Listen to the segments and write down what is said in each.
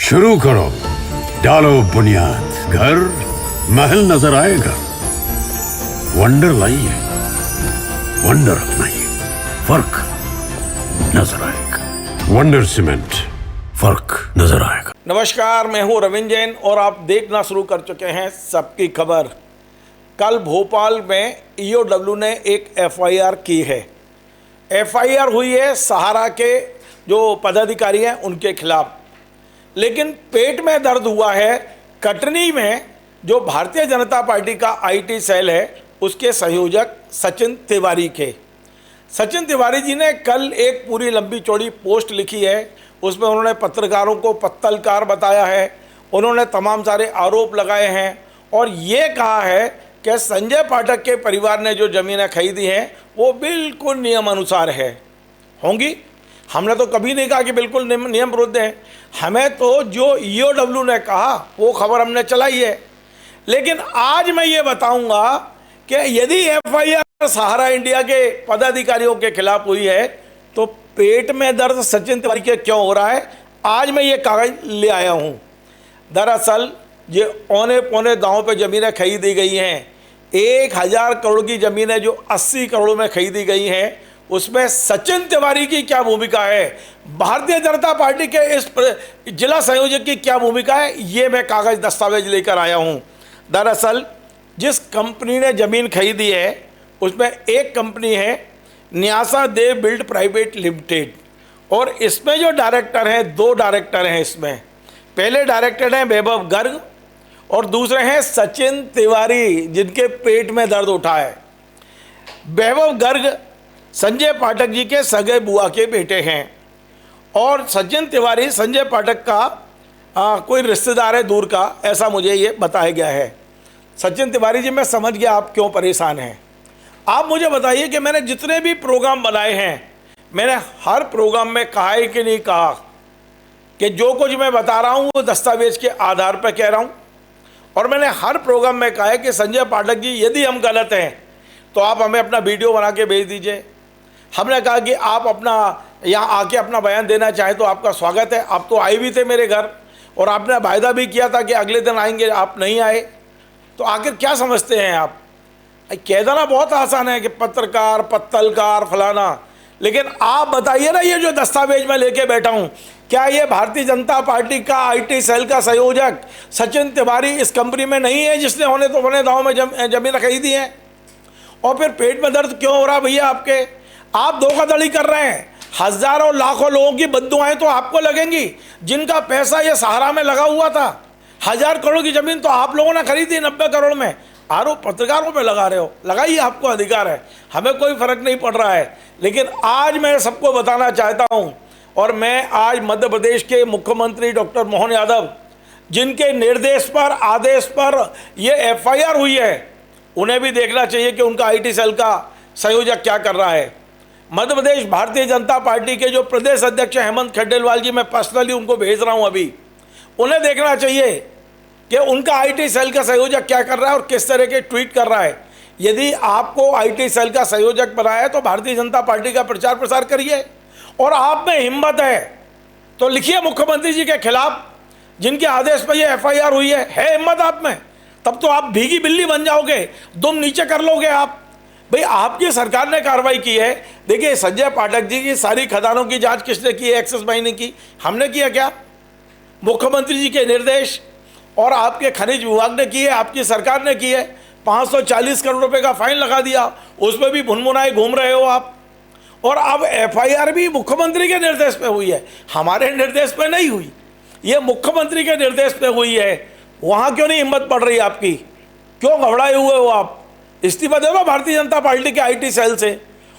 शुरू करो, डालो बुनियाद, घर महल नजर आएगा। वंडर लाइए, वंडर अपनाइए, फर्क नजर आएगा। वंडर सीमेंट, फर्क नजर आएगा। नमस्कार, मैं हूं रविंद्र जैन और आप देखना शुरू कर चुके हैं सबकी खबर। कल भोपाल में ईओडब्ल्यू ने एक एफआईआर की है। एफआईआर हुई है सहारा के जो पदाधिकारी हैं उनके खिलाफ, लेकिन पेट में दर्द हुआ है कटनी में जो भारतीय जनता पार्टी का आईटी सेल है उसके संयोजक सचिन तिवारी के। सचिन तिवारी जी ने कल एक पूरी लंबी चौड़ी पोस्ट लिखी है। उसमें उन्होंने पत्रकारों को पत्तलकार बताया है, उन्होंने तमाम सारे आरोप लगाए हैं और ये कहा है कि संजय पाठक के परिवार ने जो ज़मीनें खरीदी हैं वो बिल्कुल नियम अनुसार है होंगी। हमने तो कभी नहीं कहा कि बिल्कुल नियम विरुद्ध है। हमें तो जो ईओडब्ल्यू ने कहा वो खबर हमने चलाई है। लेकिन आज मैं ये बताऊंगा कि यदि एफआईआर सहारा इंडिया के पदाधिकारियों के खिलाफ हुई है तो पेट में दर्द सचिन तिवारी के क्यों हो रहा है, आज मैं ये कागज ले आया हूँ। दरअसल ये औने पौने दांव पे ज़मीनें खरीदी गई हैं। 1000 करोड़ की ज़मीनें जो 80 करोड़ में खरीदी गई हैं, उसमें सचिन तिवारी की क्या भूमिका है, भारतीय जनता पार्टी के इस जिला संयोजक की क्या भूमिका है, ये मैं कागज दस्तावेज लेकर आया हूँ। दरअसल जिस कंपनी ने ज़मीन खरीदी है उसमें एक कंपनी है न्यासा देव बिल्ड प्राइवेट लिमिटेड, और इसमें जो डायरेक्टर हैं, 2 डायरेक्टर हैं इसमें। पहले डायरेक्टर हैं वैभव गर्ग और दूसरे हैं सचिन तिवारी जिनके पेट में दर्द उठा है। वैभव गर्ग संजय पाठक जी के सगे बुआ के बेटे हैं और सचिन तिवारी संजय पाठक का कोई रिश्तेदार है दूर का, ऐसा मुझे ये बताया गया है। सचिन तिवारी जी, मैं समझ गया आप क्यों परेशान हैं। आप मुझे बताइए कि मैंने जितने भी प्रोग्राम बनाए हैं, मैंने हर प्रोग्राम में कहा है कि नहीं कहा कि जो कुछ मैं बता रहा हूँ वो दस्तावेज के आधार पर कह रहा हूँ। और मैंने हर प्रोग्राम में कहा है कि संजय पाठक जी यदि हम गलत हैं तो आप हमें अपना वीडियो बना के भेज दीजिए। हमने कहा कि आप अपना यहाँ आके अपना बयान देना चाहें तो आपका स्वागत है। आप तो आए भी थे मेरे घर और आपने वायदा भी किया था कि अगले दिन आएंगे, आप नहीं आए। तो आखिर क्या समझते हैं आप? कह देना बहुत आसान है कि पत्रकार पत्तलकार फलाना, लेकिन आप बताइए ना, ये जो दस्तावेज में लेके बैठा हूँ, क्या ये भारतीय जनता पार्टी का आईटी सेल का संयोजक सचिन तिवारी इस कंपनी में नहीं है जिसने होने तो होने दांव में जमीन खरीदी है? और फिर पेट में दर्द क्यों हो रहा भैया आपके? आप धोखाधड़ी कर रहे हैं। हजारों लाखों लोगों की बद्दुआएं तो आपको लगेंगी जिनका पैसा ये सहारा में लगा हुआ था। 1000 करोड़ की जमीन तो आप लोगों ने खरीदी 90 करोड़ में। आरोप पत्रकारों पे लगा रहे हो, लगाइए, आपको अधिकार है, हमें कोई फर्क नहीं पड़ रहा है। लेकिन आज मैं सबको बताना चाहता हूं, और मैं आज मध्य प्रदेश के मुख्यमंत्री डॉक्टर मोहन यादव जिनके निर्देश पर आदेश पर ये एफआईआर हुई है, उन्हें भी देखना चाहिए कि उनका आईटी सेल का संयोजक क्या कर रहा है। मध्य प्रदेश भारतीय जनता पार्टी के जो प्रदेश अध्यक्ष हेमंत खंडेलवाल जी, मैं पर्सनली उनको भेज रहा हूं अभी, उन्हें देखना चाहिए कि उनका आईटी सेल का संयोजक क्या कर रहा है और किस तरह के ट्वीट कर रहा है। यदि आपको आईटी सेल का संयोजक बनाया है तो भारतीय जनता पार्टी का प्रचार प्रसार करिए, और आप में हिम्मत है तो लिखिए मुख्यमंत्री जी के खिलाफ जिनके आदेश पर यह एफआईआर हुई है हिम्मत आप में? तब तो आप भीगी बिल्ली बन जाओगे, दुम नीचे कर लोगे आप। भाई आपकी सरकार ने कार्रवाई की है। देखिए, संजय पाठक जी की सारी खदानों की जांच किसने की है? एक्सिस बैंक ने की, हमने किया क्या? मुख्यमंत्री जी के निर्देश और आपके खनिज विभाग ने की है, आपकी सरकार ने की है। 540 करोड़ रुपए का फाइन लगा दिया, उसमें भी भुनभुनाए घूम रहे हो आप। और अब एफआईआर भी मुख्यमंत्री के निर्देश पे हुई है, हमारे निर्देश पे नहीं हुई, ये मुख्यमंत्री के निर्देश पे हुई है। वहाँ क्यों नहीं हिम्मत पड़ रही आपकी? क्यों घबराए हुए हो आप? इस्तीफा दे दो भारतीय जनता पार्टी के आईटी सेल से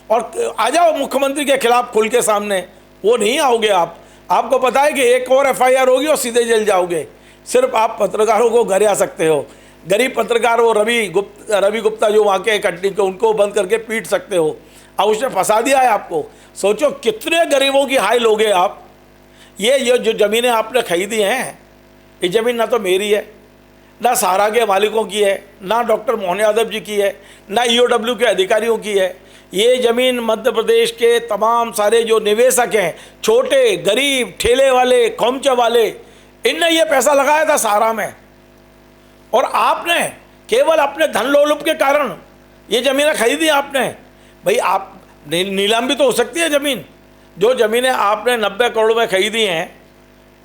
और आ जाओ मुख्यमंत्री के खिलाफ खुल के सामने। वो नहीं आओगे आप, आपको पता है कि एक और एफआईआर होगी और सीधे जेल जाओगे। सिर्फ आप पत्रकारों को घर आ सकते हो, गरीब पत्रकार वो रवि गुप्ता जो वहाँ के कटनी के, उनको बंद करके पीट सकते हो। अब उसने फंसा दिया है आपको। सोचो कितने गरीबों की हाई लोगे आप। ये जो ज़मीनें आपने खरीदी हैं, ये ज़मीन ना तो मेरी है, ना सहारा के मालिकों की है, ना डॉक्टर मोहन यादव जी की है, ना ईओडब्ल्यू के अधिकारियों की है। ये ज़मीन मध्य प्रदेश के तमाम सारे जो निवेशक हैं, छोटे गरीब ठेले वाले खोमचे वाले, इनने ये पैसा लगाया था सहारा में, और आपने केवल अपने धन लोलुप के कारण ये ज़मीनें खरीदी आपने। भाई आप नीलाम भी तो हो सकती है ज़मीन। जो ज़मीनें आपने 90 करोड़ में खरीदी हैं,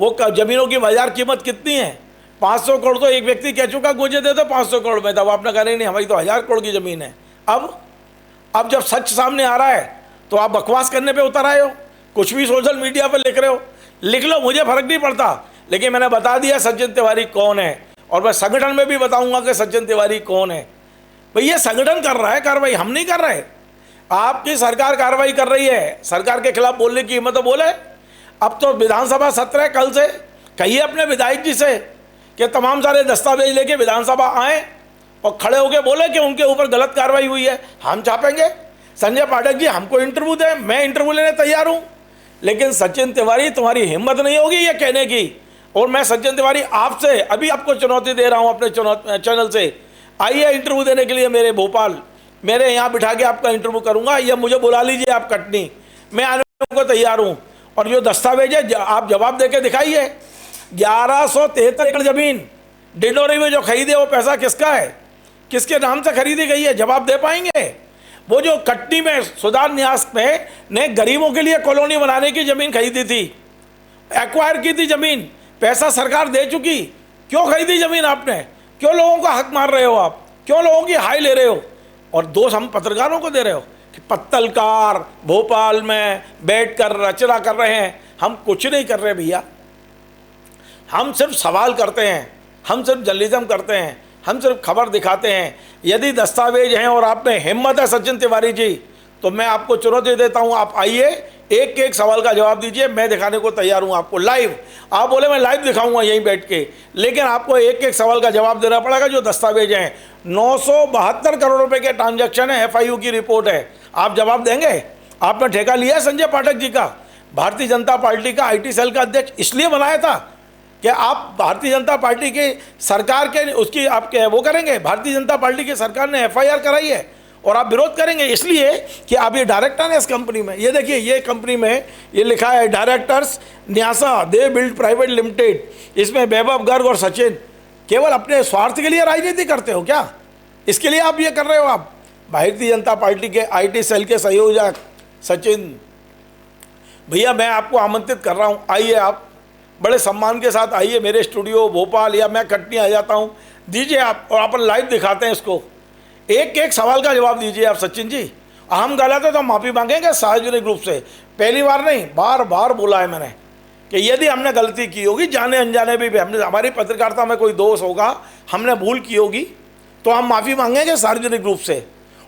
वो ज़मीनों की बाजार कीमत कितनी है? 500 करोड़ तो एक व्यक्ति कह चुका मुझे दे दो 500 करोड़ में, तब आपने कहा नहीं हमारी तो 1000 करोड़ की ज़मीन है। अब जब सच सामने आ रहा है तो आप बकवास करने पे उतर आए हो, कुछ भी सोशल मीडिया पर लिख रहे हो, लिख लो, मुझे फ़र्क नहीं पड़ता। लेकिन मैंने बता दिया सचिन तिवारी कौन है, और मैं संगठन में भी बताऊंगा कि सचिन तिवारी कौन है। भाई ये संगठन कर रहा है कार्रवाई, हम नहीं कर रहे। आपकी सरकार कार्रवाई कर रही है, सरकार के खिलाफ बोलने की हिम्मत तो बोले। अब तो विधानसभा सत्र है, कल से कहिए अपने विधायक जी से कि तमाम सारे दस्तावेज लेके विधानसभा आए और खड़े होकर बोले कि उनके ऊपर गलत कार्रवाई हुई है, हम छापेंगे। संजय पाठक जी हमको इंटरव्यू दें, मैं इंटरव्यू लेने तैयार हूँ, लेकिन सचिन तिवारी तुम्हारी हिम्मत नहीं होगी ये कहने की। और मैं सचिन तिवारी आपसे अभी आपको चुनौती दे रहा हूँ अपने चैनल से, आइए इंटरव्यू देने के लिए मेरे भोपाल, मेरे यहाँ बिठा के आपका इंटरव्यू करूँगा, या मुझे बुला लीजिए आप कटनी, मैं आने को तैयार हूँ। और जो दस्तावेज है आप जवाब दे के दिखाइए। 1173 एकड़ ज़मीन डिंडोरी में जो खरीदे वो पैसा किसका है, किसके नाम से खरीदी गई है, जवाब दे पाएंगे? वो जो कटनी में सुधार न्यास में ने गरीबों के लिए कॉलोनी बनाने की ज़मीन खरीदी थी, एक्वायर की थी ज़मीन, पैसा सरकार दे चुकी, क्यों खरीदी ज़मीन आपने? क्यों लोगों का हक मार रहे हो आप? क्यों लोगों की हाई ले रहे हो? और दोष हम पत्रकारों को दे रहे हो कि पत्तलकार भोपाल में बैठकर रचना कर रहे हैं। हम कुछ नहीं कर रहे भैया, हम सिर्फ सवाल करते हैं, हम सिर्फ जर्नलिज्म करते हैं, हम सिर्फ खबर दिखाते हैं। यदि दस्तावेज हैं और आप में हिम्मत है सचिन तिवारी जी, तो मैं आपको चुनौती देता हूं, आप आइए, एक एक सवाल का जवाब दीजिए, मैं दिखाने को तैयार हूं आपको लाइव। आप बोले मैं लाइव दिखाऊंगा यहीं बैठ के, लेकिन आपको एक एक सवाल का जवाब देना पड़ेगा। जो दस्तावेज हैं 972 करोड़ रुपए के ट्रांजैक्शन है, FIU की रिपोर्ट है, आप जवाब देंगे? आपने ठेका लिया है संजय पाठक जी का? भारतीय जनता पार्टी का IT सेल का अध्यक्ष इसलिए बनाया था कि आप भारतीय जनता पार्टी की सरकार के उसकी आपके वो करेंगे। भारतीय जनता पार्टी की सरकार ने FIR कराई है और आप विरोध करेंगे इसलिए कि आप ये डायरेक्टर हैं इस कंपनी में। ये देखिए, ये कंपनी में ये लिखा है डायरेक्टर्स न्यासा दे बिल्ड प्राइवेट लिमिटेड, इसमें वैभव गर्ग और सचिन। केवल अपने स्वार्थ के लिए राजनीति करते हो क्या? इसके लिए आप ये कर रहे हो? आप भारतीय जनता पार्टी के IT सेल के संयोजक सचिन भैया, मैं आपको आमंत्रित कर रहा हूँ, आइए आप बड़े सम्मान के साथ आइए मेरे स्टूडियो भोपाल, या मैं कटनी आ जाता हूँ, दीजिए आप, और अपन लाइव दिखाते हैं इसको। एक एक सवाल का जवाब दीजिए आप सचिन जी। हम गलत है तो माफ़ी मांगेंगे सार्वजनिक रूप से, पहली बार नहीं, बार बार बोला है मैंने कि यदि हमने गलती की होगी, जाने अनजाने भी हमने, हमारी पत्रकारिता में कोई दोष होगा, हमने भूल की होगी, तो हम माफ़ी मांगेंगे सार्वजनिक रूप से।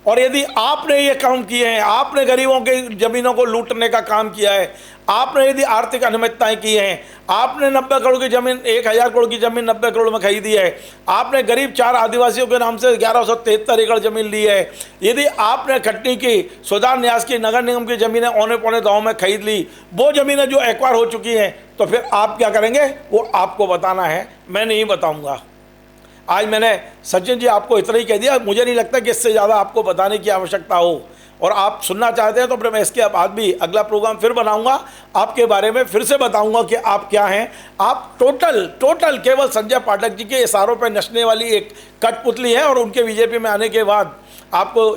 और यदि आपने ये काम किए हैं, आपने गरीबों के ज़मीनों को लूटने का काम किया है, आपने यदि आर्थिक अनियमितताएं की हैं, आपने 90 करोड़ की ज़मीन, 1000 करोड़ की ज़मीन 90 करोड़ में खरीदी है, आपने गरीब 4 आदिवासियों के नाम से 1173 एकड़ ज़मीन ली है, यदि आपने कटनी की सुधार न्यास की नगर निगम की ज़मीनें औने पौने दाव में खरीद ली, वो ज़मीनें जो एक्वायर हो चुकी हैं, तो फिर आप क्या करेंगे वो आपको बताना है, मैं नहीं बताऊँगा। आज मैंने सचिन जी आपको इतना ही कह दिया, मुझे नहीं लगता कि इससे ज़्यादा आपको बताने की आवश्यकता हो। और आप सुनना चाहते हैं तो फिर मैं इसके बाद भी अगला प्रोग्राम फिर बनाऊंगा, आपके बारे में फिर से बताऊंगा कि आप क्या हैं। आप टोटल केवल संजय पाठक जी के इशारों पर नचने वाली एक कठपुतली है, और उनके बीजेपी में आने के बाद आपको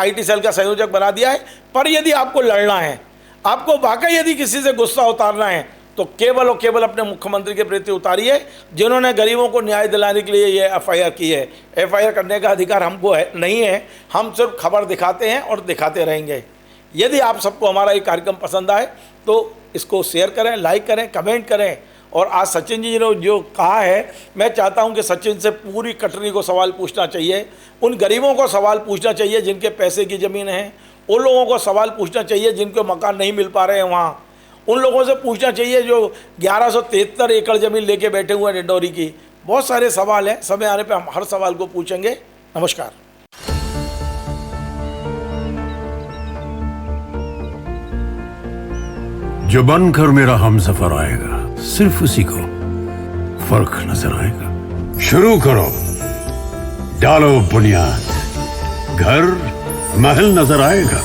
IT सेल का संयोजक बना दिया है। पर यदि आपको लड़ना है, आपको वाकई यदि किसी से गुस्सा उतारना है, तो केवल और केवल अपने मुख्यमंत्री के प्रति उतारिए, जिन्होंने गरीबों को न्याय दिलाने के लिए ये FIR की है। FIR करने का अधिकार हमको नहीं है, हम सिर्फ खबर दिखाते हैं और दिखाते रहेंगे। यदि आप सबको हमारा ये कार्यक्रम पसंद आए तो इसको शेयर करें, लाइक करें, कमेंट करें। और आज सचिन जी ने जो कहा है, मैं चाहता हूं कि सचिन से पूरी कटनी को सवाल पूछना चाहिए, उन गरीबों को सवाल पूछना चाहिए जिनके पैसे की ज़मीन है, उन लोगों को सवाल पूछना चाहिए जिनको मकान नहीं मिल पा रहे हैं वहाँ, उन लोगों से पूछना चाहिए जो 1173 एकड़ ज़मीन लेके बैठे हुए हैं डिंडोरी की। बहुत सारे सवाल हैं, समय आने पे हम हर सवाल को पूछेंगे। नमस्कार। जो बनकर मेरा हमसफर आएगा, सिर्फ उसी को फर्क नजर आएगा। शुरू करो, डालो बुनियाद, घर महल नजर आएगा।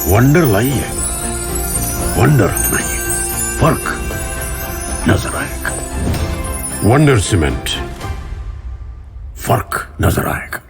वंडर लाइए, वंडर अपनाइए, फर्क नजर आएगा। वंडर सीमेंट, फर्क नजर आएगा।